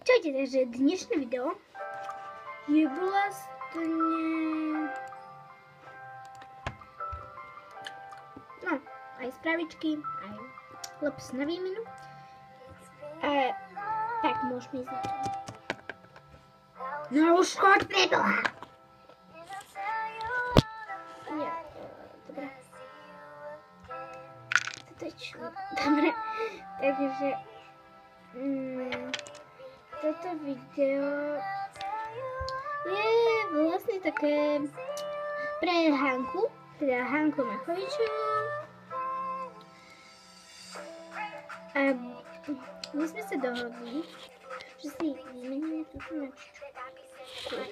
Čaute, takže dnešné video je vlastne... No, aj spravičky, aj lepс na výmenu. Tak, môžeme ísť na to. No už choď preboha! Ja, dobre. Toto je čo? Dobre, takže... Toto video je vlastne také pre Hanku, teda Hanku Machovičovú. A my sme sa dohodli, že si vymeníme túto mačičku.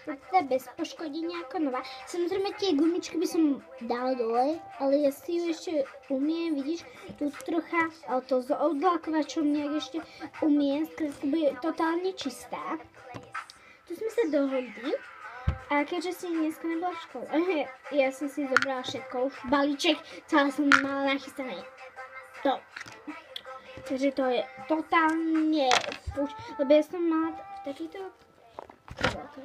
Je teda bez poškodenia ako nová. Samozrejme tie gumičky by som dala dole, ale ja si ju ešte umiem, vidíš, tu trocha, ale to s odlakovačom nejak ešte umiem, skrátka bude totálne čistá. Tu sme sa dohodli a keďže si dneska nebola v škole, ja som si zobrala všetko, už balíček, celá som mala nachystané. To. Takže to je totálne fuč, lebo ja som mala v takýto kabelke.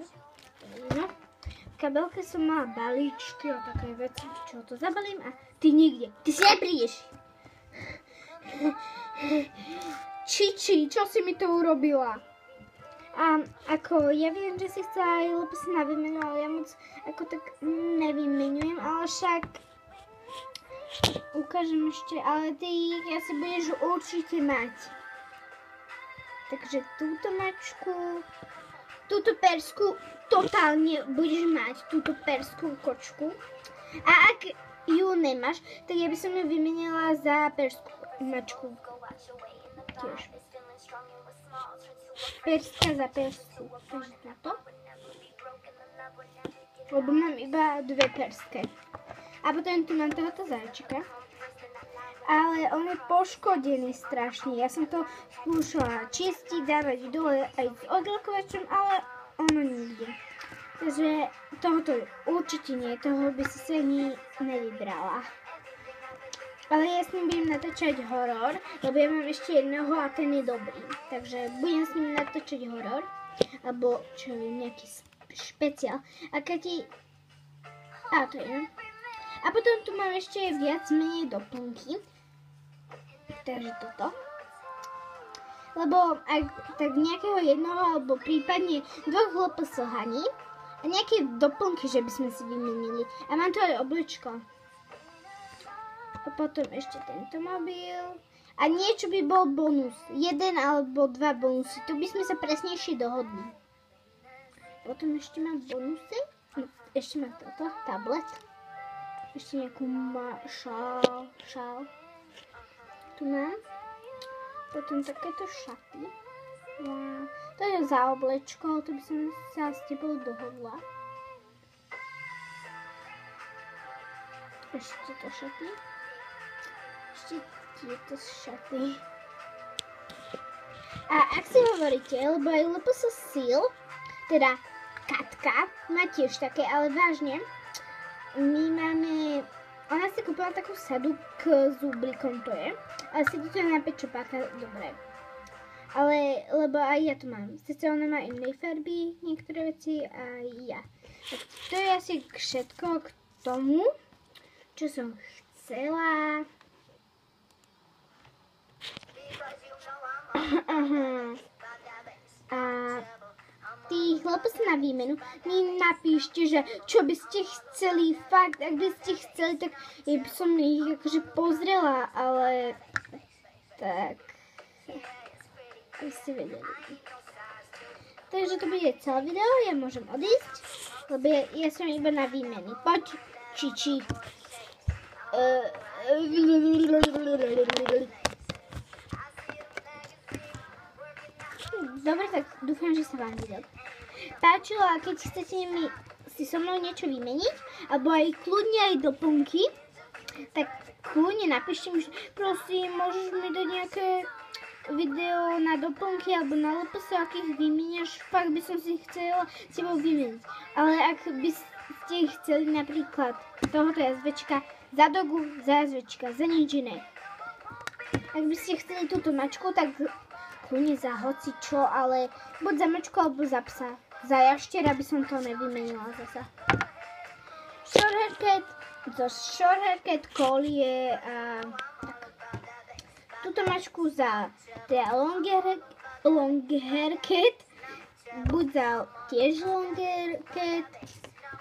No, v kabelke som mala balíčky a také veci, čo to zabalím a ty nikde. Ty si neprídeš. Čiči, čo si mi to urobila? A ako, ja viem, že si chcela aj lepsy na výmenu, ale ja moc ako tak nevymenujem, ale však ukážem ešte, ale ty asi budeš určite mať. Takže túto mačku, túto persku, totálne budeš mať túto perskú kočku. A ak ju nemáš, tak ja by som ju vymenila za perskú mačku. Tiež. Perska za persku. Takže toto. Lebo mám iba dve perské. A potom tu mám tohoto zajčika. Ale on je poškodený strašne. Ja som to skúšala čistiť, dávať dole aj s odlakovačom, ale ono nikde. Takže tohoto určite nie, toho by si sa ani nevybrala. Ale ja s ním budem natáčať horor, lebo ja mám ešte jedného a ten je dobrý. Takže budem s ním natáčať horor, alebo čo viem, nejaký špeciál. A keď ti... A to je. A potom tu mám ešte viac menej doplnky. Takže toto. Lebo ak tak nejakého jednoho, alebo prípadne dvoch hlposohaní a nejaké doplnky, že by sme si vymenili. A mám tu aj obličko. A potom ešte tento mobil. A niečo by bol bonus. Jeden alebo dva bonusy. Tu by sme sa presnejšie dohodli. Potom ešte mám bonusy. No, ešte mám toto, tablet. Ešte nejakú šál. Tu mám. Potom takéto šaty. Wow. To je za oblečko, to by som sa s tebou dohodla. Ešte tieto šaty. Ešte tieto šaty. A ak si hovoríte, lebo aj LPS Seal, teda Katka, má tiež také, ale vážne, my máme, ona si kúpila takú sadu k zúblikom, to je, ale sedí to na pečopáka, dobre. Ale, lebo aj ja to mám. Sice ona má inej farby, niektoré veci, a ja. Tak to je asi všetko k tomu, čo som chcela. A tých lepos na výmenu mi napíšte, že čo by ste chceli, fakt, ak by ste chceli, tak ja by som ich akože pozrela, ale tak, aby ste vedeli. Takže to bude celé video, ja môžem odísť, lebo ja som iba na výmeny. Poď, Čiči. Dobre, tak dúfam, že sa vám video páčilo a keď chcete mi si so mnou niečo vymeniť, alebo aj kľudne aj doplnky, tak kľudne napíšte mi, že prosím, môžeš mi dať nejaké video na doplnky alebo na LPS, akých vymeniaš, fakt by som si chcela s tebou vymeniť. Ale ak by ste chceli napríklad tohoto jazvečka za dogu, za jazvečka, za nič iné. Ak by ste chceli túto mačku, tak kľudne za hoci čo, ale buď za mačku alebo za psa. Za jaštera by som to nevymenila zasa. Short haircut, zo short haircut kolie a tak. Túto mačku za teda long haircut, buď za tiež long haircut,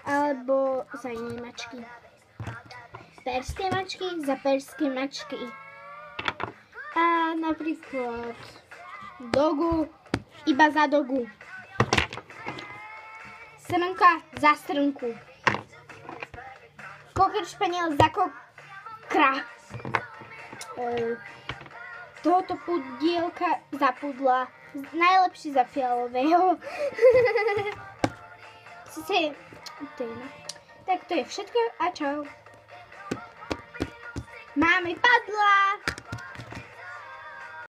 alebo za iné mačky. Perské mačky za perské mačky. A napríklad dogu iba za dogu. Srnka za srnku. Cocker spaniel za kokra. Tohoto pudielka za pudla. Najlepší za fialového. Tak to je všetko a čau. Máme padla!